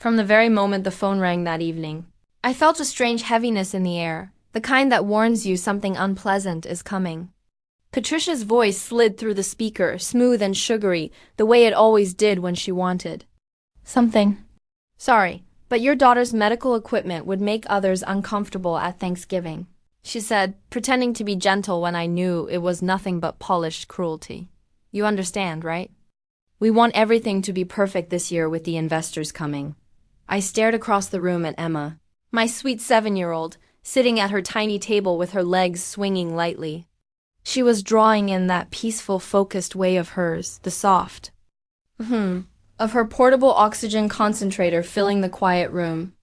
from the very moment the phone rang that evening. I felt a strange heaviness in the air, the kind that warns you something unpleasant is coming. Patricia's voice slid through the speaker, smooth and sugary, the way it always did when she wanted something. Sorry, but your daughter's medical equipment would make others uncomfortable at Thanksgiving, she said, pretending to be gentle when I knew it was nothing but polished cruelty. You understand, right? We want everything to be perfect this year with the investors coming. I stared across the room at Emma, my sweet 7-year-old, sitting at her tiny table with her legs swinging lightly. She was drawing in that peaceful, focused way of hers, the soft of her portable oxygen concentrator filling the quiet room.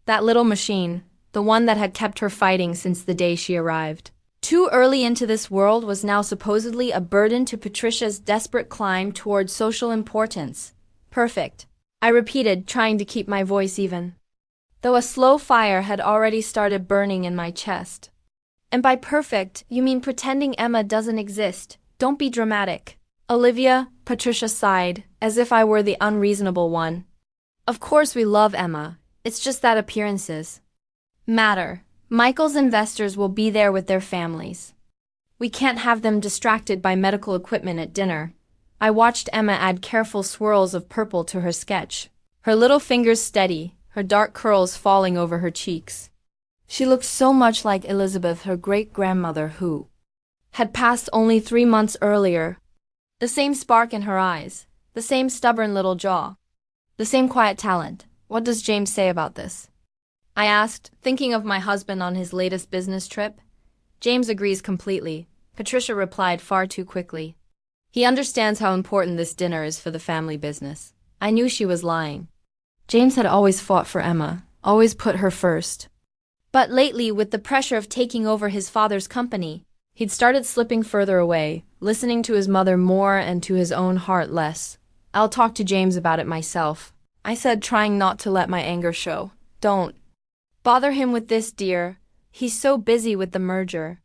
That little machine, the one that had kept her fighting since the day she arrived. Too early into this world was now supposedly a burden to Patricia's desperate climb toward social importance. Perfect, I repeated, trying to keep my voice even, though a slow fire had already started burning in my chest. And by perfect, you mean pretending Emma doesn't exist. Don't be dramatic. Olivia, Patricia sighed, as if I were the unreasonable one. Of course we love Emma. It's just that appearances matter. Michael's investors will be there with their families. We can't have them distracted by medical equipment at dinner. I watched Emma add careful swirls of purple to her sketch, her little fingers steady, her dark curls falling over her cheeks. She looked so much like Elizabeth, her great-grandmother, who had passed only 3 months earlier. The same spark in her eyes, the same stubborn little jaw, the same quiet talent. What does James say about this? I asked, thinking of my husband on his latest business trip. James agrees completely, Patricia replied far too quickly. He understands how important this dinner is for the family business. I knew she was lying. James had always fought for Emma, always put her first. But lately, with the pressure of taking over his father's company, he'd started slipping further away, listening to his mother more and to his own heart less. I'll talk to James about it myself, I said, trying not to let my anger show. Don't bother him with this, dear. He's so busy with the merger.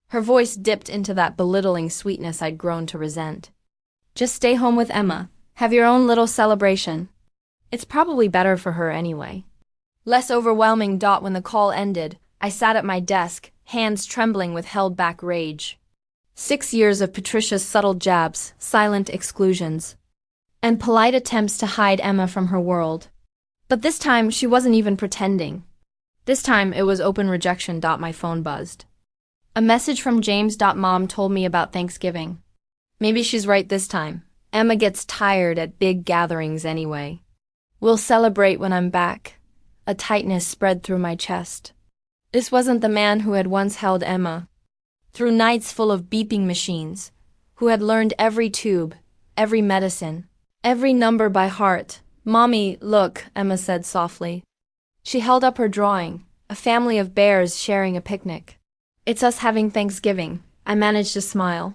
Her voice dipped into that belittling sweetness I'd grown to resent. Just stay home with Emma. Have your own little celebration. It's probably better for her anyway. Less overwhelming. When the call ended, I sat at my desk, hands trembling with held-back rage. 6 years of Patricia's subtle jabs, silent exclusions, and polite attempts to hide Emma from her world. But this time, she wasn't even pretending. This time, it was open rejection. My phone buzzed. A message from James. Mom told me about Thanksgiving. Maybe she's right this time. Emma gets tired at big gatherings anyway. We'll celebrate when I'm back. A tightness spread through my chest. This wasn't the man who had once held Emma through nights full of beeping machines, who had learned every tube, every medicine, every number by heart. Mommy, look, Emma said softly. She held up her drawing, a family of bears sharing a picnic. It's us having Thanksgiving. I managed to smile.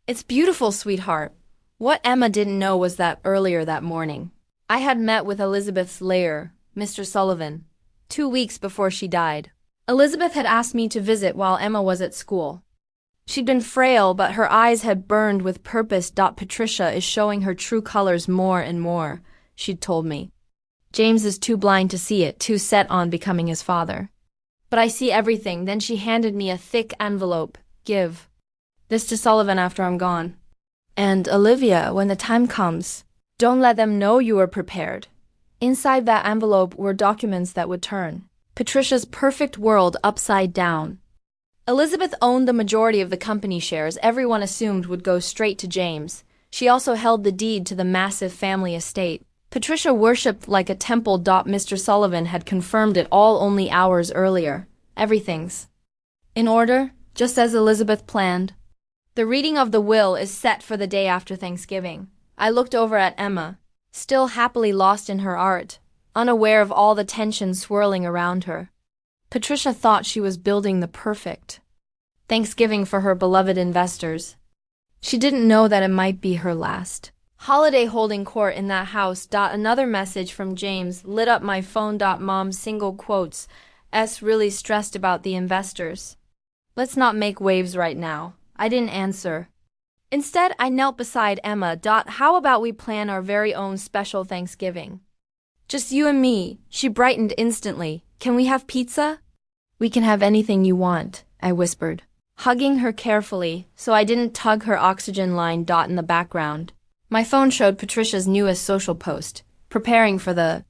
It's beautiful, sweetheart. What Emma didn't know was that earlier that morning, I had met with Elizabeth's lair, Mr. Sullivan, 2 weeks before she died. Elizabeth had asked me to visit while Emma was at school. She'd been frail, but her eyes had burned with purpose. Patricia is showing her true colors more and more, she'd told me. James is too blind to see it, too set on becoming his father. But I see everything. Then she handed me a thick envelope. Give this to Sullivan after I'm gone. And Olivia, when the time comes, don't let them know you were prepared. Inside that envelope were documents that would turn Patricia's perfect world upside down. Elizabeth owned the majority of the company shares everyone assumed would go straight to James. She also held the deed to the massive family estate Patricia worshipped like a temple. Mr. Sullivan had confirmed it all only hours earlier. Everything's in order, just as Elizabeth planned. The reading of the will is set for the day after Thanksgiving. I looked over at Emma, still happily lost in her art, unaware of all the tension swirling around her. Patricia thought she was building the perfect Thanksgiving for her beloved investors. She didn't know that it might be her last holiday holding court in that house. Another message from James lit up my phone. Mom, single quotes, S really stressed about the investors. Let's not make waves right now. I didn't answer. Instead, I knelt beside Emma. How about we plan our very own special Thanksgiving? Just you and me. She brightened instantly. Can we have pizza? We can have anything you want, I whispered, hugging her carefully so I didn't tug her oxygen line. In the background, my phone showed Patricia's newest social post, preparing for the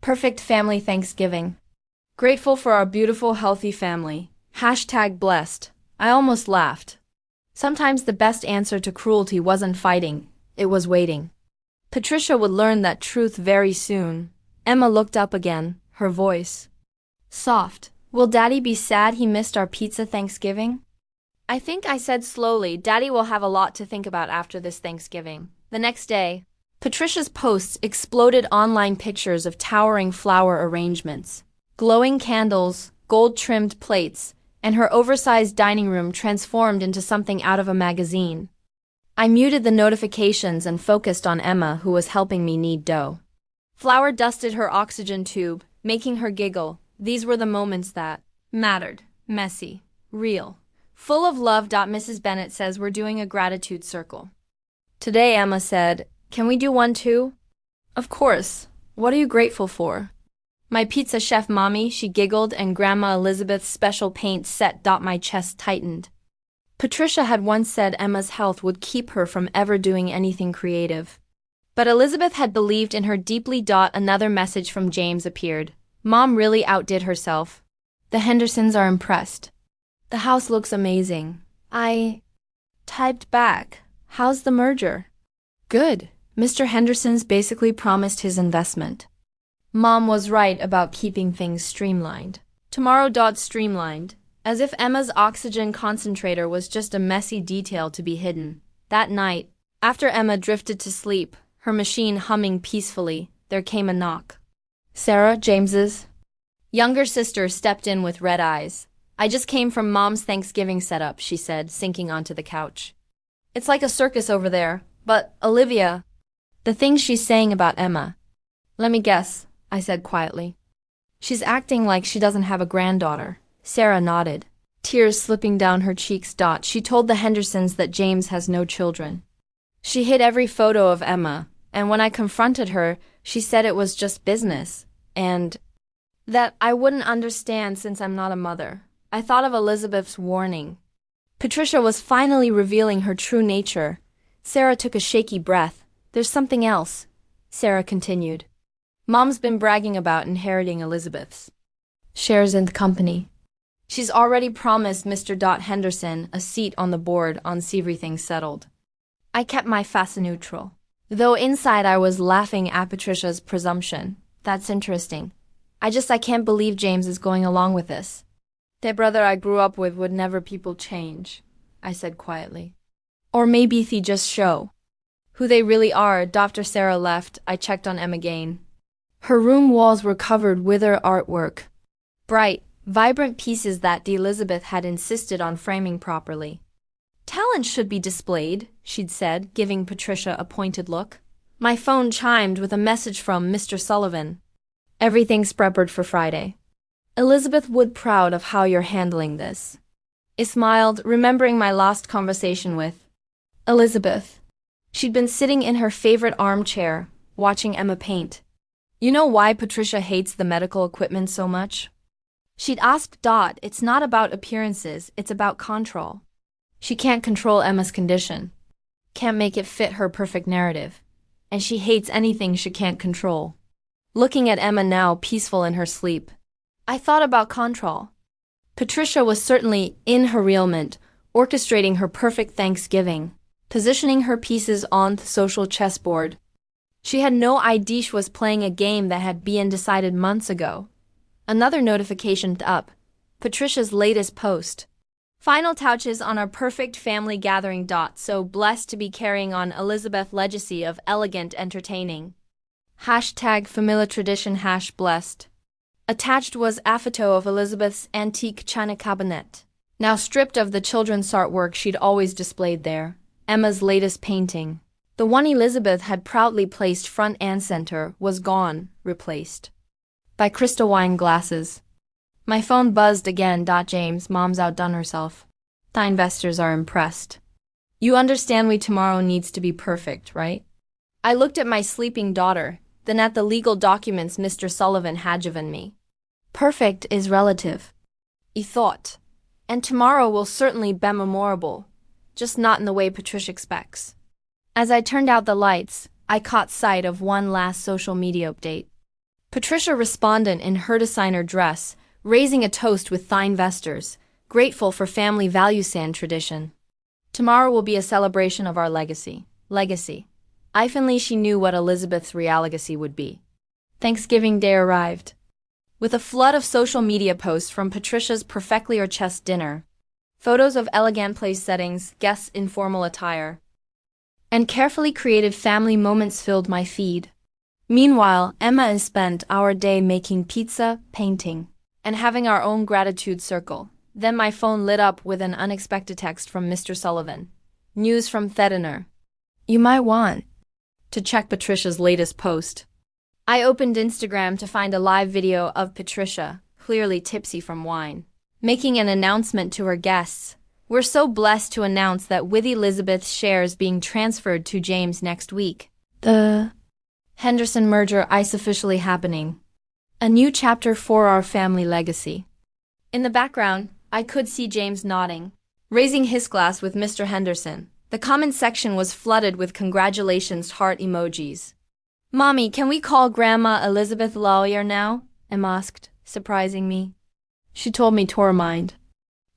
perfect family Thanksgiving. Grateful for our beautiful, healthy family. #blessed. I almost laughed. Sometimes the best answer to cruelty wasn't fighting, it was waiting. Patricia would learn that truth very soon. Emma looked up again, her voice soft. Will Daddy be sad he missed our pizza Thanksgiving? I think I said slowly, Daddy will have a lot to think about after this Thanksgiving. The next day, Patricia's posts exploded online pictures of towering flower arrangements, glowing candles, gold-trimmed plates, and her oversized dining room transformed into something out of a magazine. I muted the notifications and focused on Emma, who was helping me knead dough. Flour dusted her oxygen tube, making her giggle. These were the moments that mattered. Messy, real, full of love. Mrs. Bennett says we're doing a gratitude circle today, Emma said. Can we do one too? Of course. What are you grateful for? My pizza chef, Mommy, she giggled, and Grandma Elizabeth's special paint set. My chest tightened. Patricia had once said Emma's health would keep her from ever doing anything creative. But Elizabeth had believed in her deeply. Another message from James appeared. Mom really outdid herself. The Hendersons are impressed. The house looks amazing. I typed back. How's the merger? Good. Mr. Henderson's basically promised his investment. Mom was right about keeping things streamlined. Tomorrow. Streamlined. As if Emma's oxygen concentrator was just a messy detail to be hidden. That night, after Emma drifted to sleep, her machine humming peacefully, there came a knock. Sarah, James's younger sister, stepped in with red eyes. I just came from Mom's Thanksgiving setup, she said, sinking onto the couch. It's like a circus over there, but, Olivia, the things she's saying about Emma. Let me guess, I said quietly. She's acting like she doesn't have a granddaughter. Sarah nodded, tears slipping down her cheeks. She told the Hendersons that James has no children. She hid every photo of Emma, and when I confronted her, she said it was just business, and that I wouldn't understand since I'm not a mother. I thought of Elizabeth's warning. Patricia was finally revealing her true nature. Sarah took a shaky breath. There's something else, Sarah continued. Mom's been bragging about inheriting Elizabeth's shares in the company. She's already promised Mr. Henderson a seat on the board once everything's settled. I kept my face neutral, though inside I was laughing at Patricia's presumption. That's interesting. I can't believe James is going along with this. The brother I grew up with would never people change, I said quietly. Or maybe they just show who they really are. Dr. Sarah left. I checked on Emma again. Her room walls were covered with her artwork. Bright, vibrant pieces that Elizabeth had insisted on framing properly. Talent should be displayed, she'd said, giving Patricia a pointed look. My phone chimed with a message from Mr. Sullivan. Everything's prepared for Friday. Elizabeth would proud of how you're handling this. I smiled, remembering my last conversation with Elizabeth. She'd been sitting in her favorite armchair, watching Emma paint. You know why Patricia hates the medical equipment so much? She'd asked. It's not about appearances, it's about control. She can't control Emma's condition, can't make it fit her perfect narrative, and she hates anything she can't control. Looking at Emma now, peaceful in her sleep, I thought about control. Patricia was certainly in her element, orchestrating her perfect Thanksgiving, positioning her pieces on the social chessboard. She had no idea she was playing a game that had been decided months ago. Another notification up. Patricia's latest post. Final touches on our perfect family gathering. So blessed to be carrying on Elizabeth's legacy of elegant entertaining. #familiar tradition #blessed. Attached was a photo of Elizabeth's antique china cabinet, now stripped of the children's artwork she'd always displayed there. Emma's latest painting, the one Elizabeth had proudly placed front and center, was gone, replaced by crystal wine glasses. My phone buzzed again. James, Mom's outdone herself. The investors are impressed. You understand tomorrow needs to be perfect, right? I looked at my sleeping daughter. than at the legal documents Mr. Sullivan had given me. Perfect is relative, he thought. And tomorrow will certainly be memorable, just not in the way Patricia expects. As I turned out the lights, I caught sight of one last social media update. Patricia responded in her designer dress, raising a toast with thigh investors, grateful for family values and tradition. Tomorrow will be a celebration of our legacy. If only she knew what Elizabeth's real legacy would be. Thanksgiving Day arrived. With a flood of social media posts from Patricia's perfectly orchestral dinner, photos of elegant place settings, guests' informal attire, and carefully created family moments filled my feed. Meanwhile, Emma and I spent our day making pizza, painting, and having our own gratitude circle. Then my phone lit up with an unexpected text from Mr. Sullivan. News from Thediner. You might want to check Patricia's latest post. I opened Instagram to find a live video of Patricia, clearly tipsy from wine, making an announcement to her guests. We're so blessed to announce that with Elizabeth's shares being transferred to James next week, the Henderson merger is officially happening. A new chapter for our family legacy. In the background, I could see James nodding, raising his glass with Mr. Henderson. The comment section was flooded with congratulations heart emojis. Mommy, can we call Grandma Elizabeth Lawyer now? Emma asked, surprising me. She told me to her mind.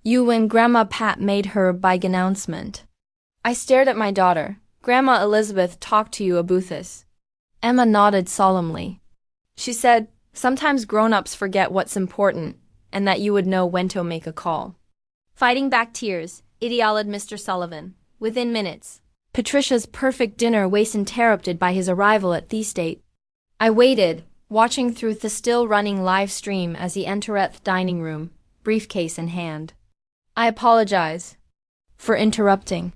You and Grandma Pat made her big announcement. I stared at my daughter. Grandma Elizabeth talked to you about this. Emma nodded solemnly. She said, sometimes grown-ups forget what's important, and that you would know when to make a call. Fighting back tears, idealed Mr. Sullivan. Within minutes, Patricia's perfect dinner was interrupted by his arrival at the estate. I waited, watching through the still-running live stream as he entered the dining room, briefcase in hand. I apologize for interrupting.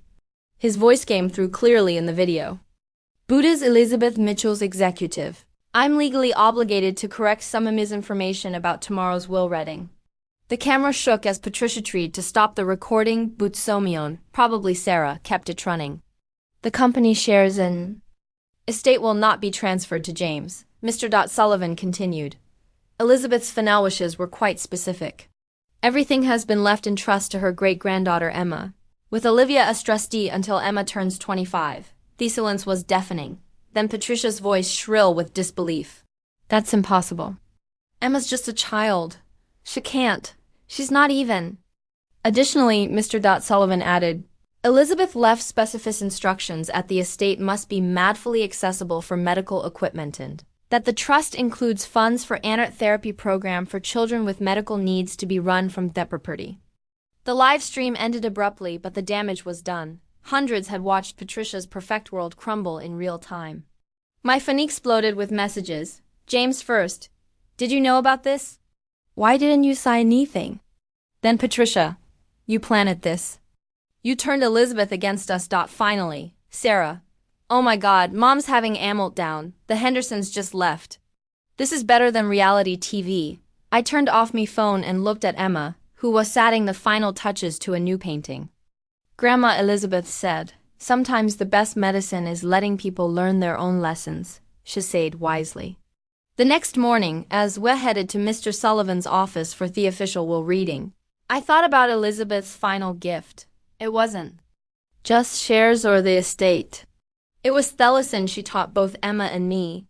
His voice came through clearly in the video. Buddha's Elizabeth Mitchell's executive. I'm legally obligated to correct some misinformation about tomorrow's will reading. The camera shook as Patricia tried to stop the recording, but Somion, probably Sarah, kept it running. The company shares in estate will not be transferred to James, Mr. Sullivan continued. Elizabeth's final wishes were quite specific. Everything has been left in trust to her great-granddaughter Emma, with Olivia as trustee until Emma turns 25. The silence was deafening. Then Patricia's voice shrill with disbelief. That's impossible. Emma's just a child. She can't. She's not even. Additionally, Mr. Sullivan added, Elizabeth left specific instructions at the estate must be fully accessible for medical equipment and that the trust includes funds for an therapy program for children with medical needs to be run from the property. The live stream ended abruptly, but the damage was done. Hundreds had watched Patricia's perfect world crumble in real time. My phone exploded with messages. James first. Did you know about this? Why didn't you sign anything? Then Patricia. You planted this. You turned Elizabeth against us. Finally. Sarah. Oh my God, Mom's having a meltdown. The Hendersons just left. This is better than reality TV. I turned off my phone and looked at Emma, who was adding the final touches to a new painting. Grandma Elizabeth said, sometimes the best medicine is letting people learn their own lessons, she said wisely. The next morning, as we headed to Mr. Sullivan's office for the official will reading, I thought about Elizabeth's final gift. It wasn't just shares or the estate. It was the lesson she taught both Emma and me.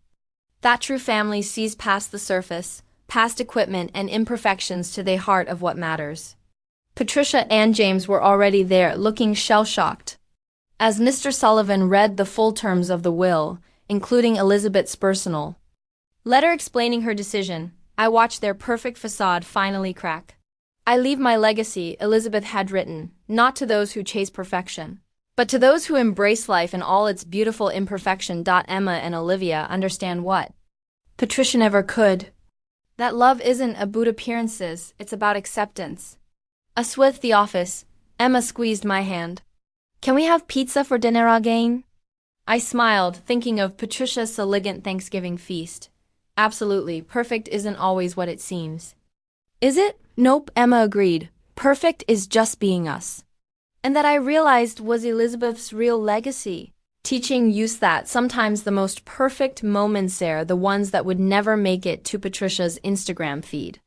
That true family sees past the surface, past equipment and imperfections to the heart of what matters. Patricia and James were already there, looking shell-shocked. As Mr. Sullivan read the full terms of the will, including Elizabeth's personal letter explaining her decision, I watched their perfect facade finally crack. I leave my legacy, Elizabeth had written, not to those who chase perfection, but to those who embrace life in all its beautiful imperfection. Emma and Olivia understand what Patricia never could. That love isn't about appearances, it's about acceptance. As with the office, Emma squeezed my hand. Can we have pizza for dinner again? I smiled, thinking of Patricia's elegant Thanksgiving feast. Absolutely, perfect isn't always what it seems. Is it? Nope, Emma agreed. Perfect is just being us. And that I realized was Elizabeth's real legacy. teaching youth that sometimes the most perfect moments are the ones that would never make it to Patricia's Instagram feed.